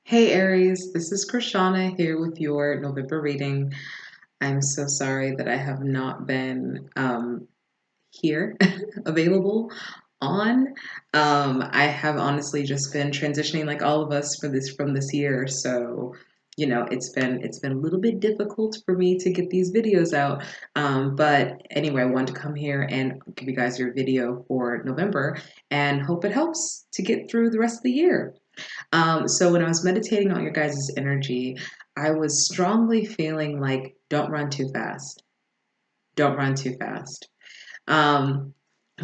Hey Aries, this is Krishana here with your November reading. I'm so sorry that I have not been here available on. I have honestly just been transitioning like all of us for this from this year. So, it's been a little bit difficult for me to get these videos out. But anyway, I wanted to come here and give you guys your video for November and hope it helps to get through the rest of the year. So when I was meditating on your guys' energy, I was strongly feeling like don't run too fast. Don't run too fast. Um,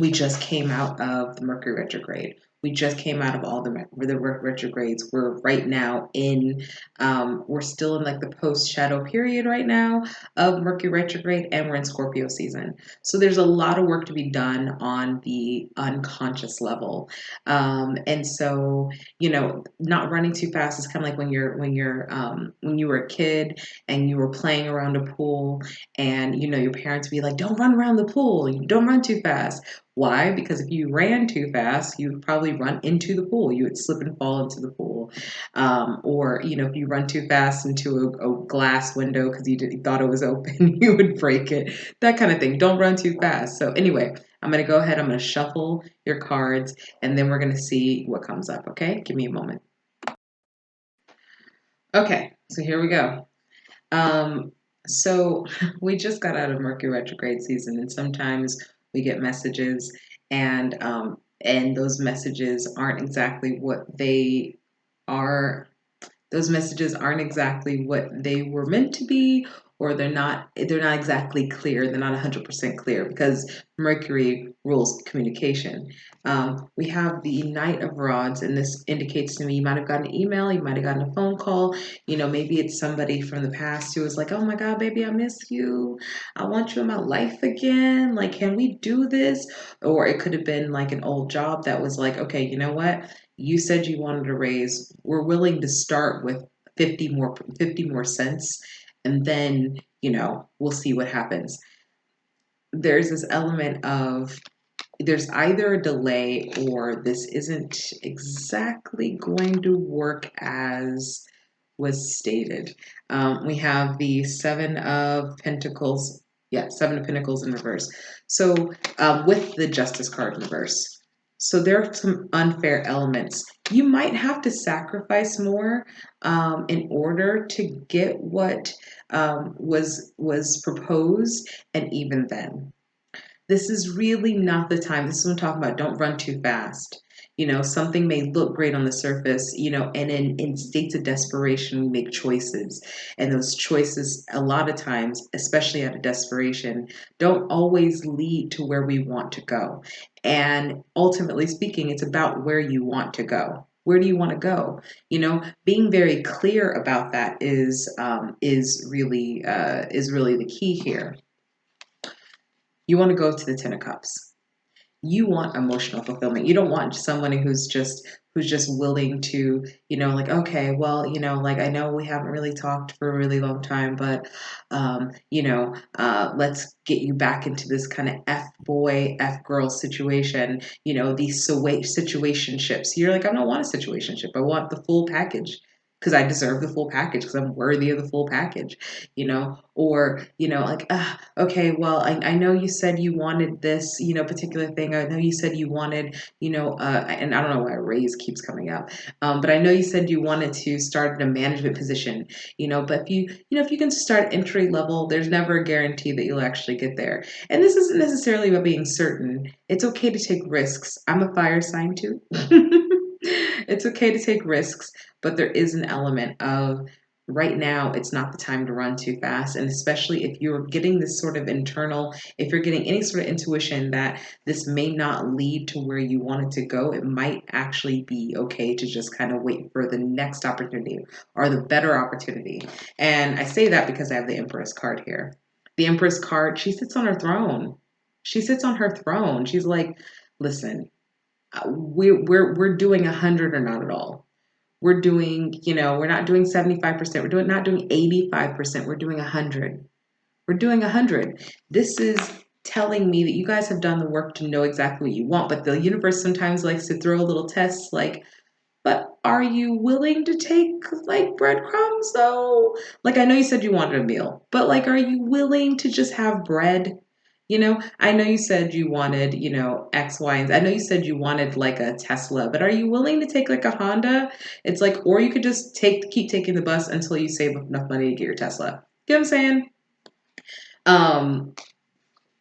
we just came out of the Mercury retrograde. We just came out of all the retrogrades. We're right now we're still in like the post shadow period right now of Mercury retrograde, and we're in Scorpio season. So there's a lot of work to be done on the unconscious level. And so, not running too fast is kind of like when you were a kid and you were playing around a pool and your parents would be like, don't run around the pool, you don't run too fast. Why? Because if you ran too fast, you would probably run into the pool. You would slip and fall into the pool. Or if you run too fast into a glass window because you thought it was open, you would break it. That kind of thing. Don't run too fast. So anyway, I'm going to go ahead. I'm going to shuffle your cards and then we're going to see what comes up. Okay? Give me a moment. Okay, so here we go. Um, so we just got out of Mercury retrograde season, and sometimes we get messages, and those messages aren't exactly what they are. Those messages aren't exactly what they were meant to be, or they're not exactly clear. They're not 100% clear because Mercury rules communication. We have the Knight of Rods, and this indicates to me you might have gotten an email, you might have gotten a phone call. Maybe it's somebody from the past who was like, oh my God, baby, I miss you. I want you in my life again. Like, can we do this? Or it could have been like an old job that was like, okay, you know what? You said you wanted a raise. We're willing to start with 50 more cents, and then, we'll see what happens. There's this element of there's either a delay or this isn't exactly going to work as was stated. We have the Seven of Pentacles. Yeah, Seven of Pentacles in reverse. So with the Justice card in reverse. So there are some unfair elements. You might have to sacrifice more in order to get what was proposed, and even then this is really not the time. This is what I'm talking about. Don't run too fast. Something may look great on the surface, and in states of desperation, we make choices. And those choices, a lot of times, especially out of desperation, don't always lead to where we want to go. And ultimately speaking, it's about where you want to go. Where do you want to go? Being very clear about that is really the key here. You want to go to the Ten of Cups. You want emotional fulfillment. You don't want someone who's just willing to, like, okay, well, like I know we haven't really talked for a really long time, but let's get you back into this kind of F boy, F girl situation, these situationships. You're like, I don't want a situationship. I want the full package because I deserve the full package because I'm worthy of the full package, or, like, okay, well, I know you said you wanted this, particular thing. I know you said you wanted, and I don't know why raise keeps coming up, but I know you said you wanted to start in a management position, but if you can start entry level, there's never a guarantee that you'll actually get there. And this isn't necessarily about being certain. It's okay to take risks. I'm a fire sign too. It's okay to take risks, but there is an element of right now it's not the time to run too fast, and especially if you're getting this sort of if you're getting any sort of intuition that this may not lead to where you want it to go, it might actually be okay to just kind of wait for the next opportunity or the better opportunity. And I say that because I have the Empress card here. The Empress card, she sits on her throne. She sits on her throne. She's like, listen, we're doing 100 or not at all. We're doing, we're not doing 75%. We're not doing 85%. We're doing 100. We're doing 100. This is telling me that you guys have done the work to know exactly what you want, but the universe sometimes likes to throw little tests like, but are you willing to take like breadcrumbs though? Like I know you said you wanted a meal, but like are you willing to just have bread? I know you said you wanted, X, Y, and Z. I know you said you wanted like a Tesla, but are you willing to take like a Honda? It's like, or you could just keep taking the bus until you save enough money to get your Tesla. You know what I'm saying? Um,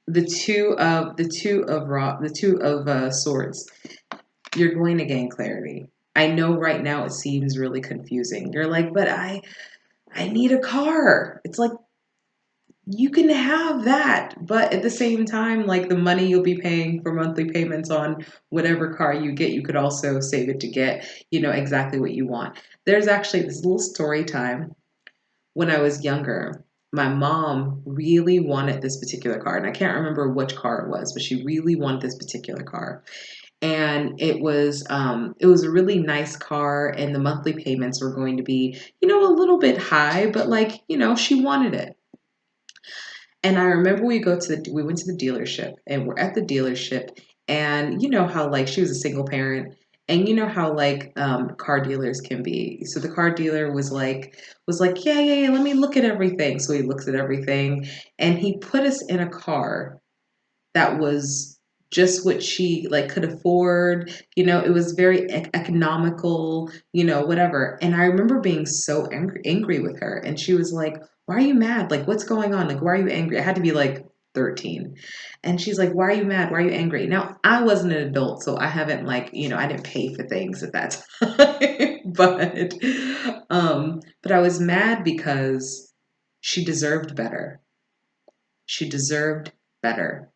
the two of swords. You're going to gain clarity. I know right now it seems really confusing. You're like, but I need a car. It's like you can have that, but at the same time, like the money you'll be paying for monthly payments on whatever car you get, you could also save it to get, exactly what you want. There's actually this little story time when I was younger. My mom really wanted this particular car, and I can't remember which car it was, but she really wanted this particular car. And it was a really nice car, and the monthly payments were going to be, a little bit high, but like, she wanted it. And I remember we went to the dealership, and we're at the dealership, and you know how like she was a single parent, and you know how like car dealers can be. So the car dealer was like, yeah, yeah, yeah, let me look at everything. So he looks at everything, and he put us in a car that was just what she like could afford. It was very economical, whatever. And I remember being so angry with her, and she was like, why are you mad? Like, what's going on? Like, why are you angry? I had to be like 13. And she's like, why are you mad? Why are you angry? Now, I wasn't an adult, so I haven't like, I didn't pay for things at that time. But I was mad because she deserved better. She deserved better.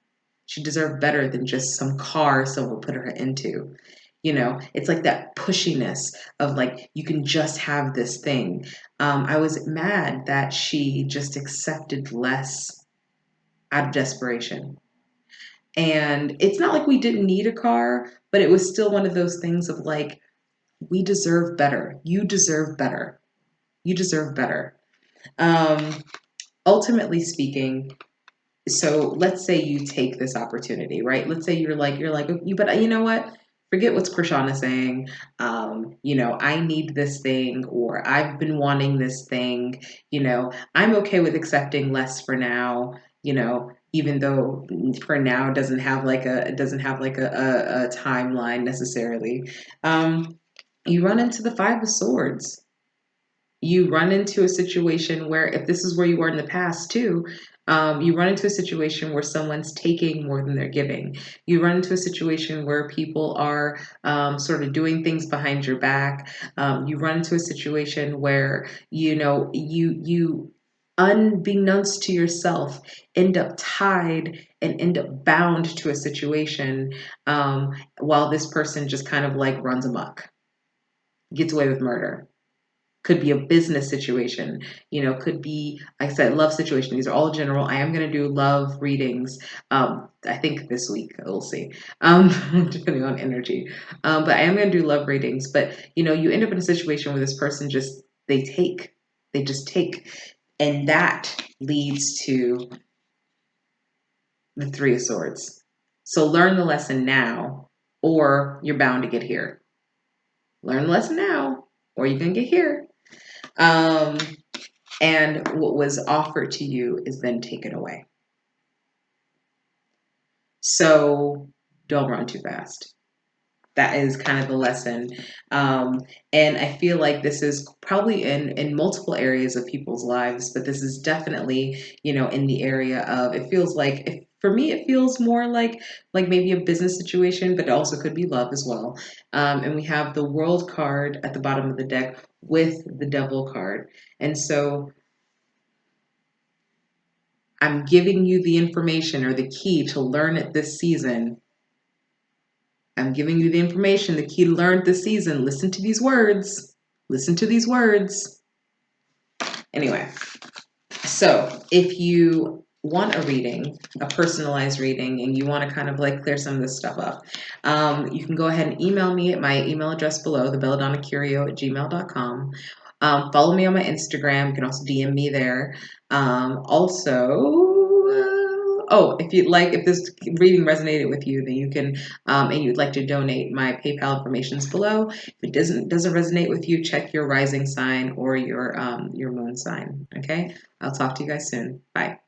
She deserved better than just some car someone put her into. It's like that pushiness of like, you can just have this thing. I was mad that she just accepted less out of desperation. And it's not like we didn't need a car, but it was still one of those things of like, we deserve better. You deserve better. You deserve better. Um, Ultimately speaking, so let's say you take this opportunity, right? Let's say you're like, but you know what? Forget what's Krishana saying. I need this thing, or I've been wanting this thing. I'm okay with accepting less for now. Even though for now doesn't have like a timeline necessarily. You run into the Five of Swords. You run into a situation where, if this is where you were in the past too, you run into a situation where someone's taking more than they're giving. You run into a situation where people are sort of doing things behind your back. You run into a situation where you unbeknownst to yourself end up tied and end up bound to a situation, while this person just kind of like runs amok, gets away with murder. Could be a business situation, could be, like I said, love situation. These are all general. I am going to do love readings, I think this week. We'll see, depending on energy. But I am going to do love readings. But you end up in a situation where this person just they just take, and that leads to the Three of Swords. So learn the lesson now, or you're bound to get here. Learn the lesson now, or you're going to get here. Um, and what was offered to you is then taken away. So don't run too fast. That is kind of the lesson. And I feel like this is probably in multiple areas of people's lives, but this is definitely, in the area of, it feels like, for me, it feels more like maybe a business situation, but it also could be love as well. And we have the World card at the bottom of the deck with the Devil card. And so I'm giving you the information or the key to learn it this season. I'm giving you the information, the key to learn this season. Listen to these words. Listen to these words. Anyway, so if you want a reading, a personalized reading, and you want to kind of like clear some of this stuff up, you can go ahead and email me at my email address below, thebelladonnacurio@gmail.com. Follow me on my Instagram. You can also DM me there. Also, if this reading resonated with you, then you can, and you'd like to donate, my PayPal information is below. If it doesn't resonate with you, check your rising sign or your moon sign. Okay, I'll talk to you guys soon. Bye.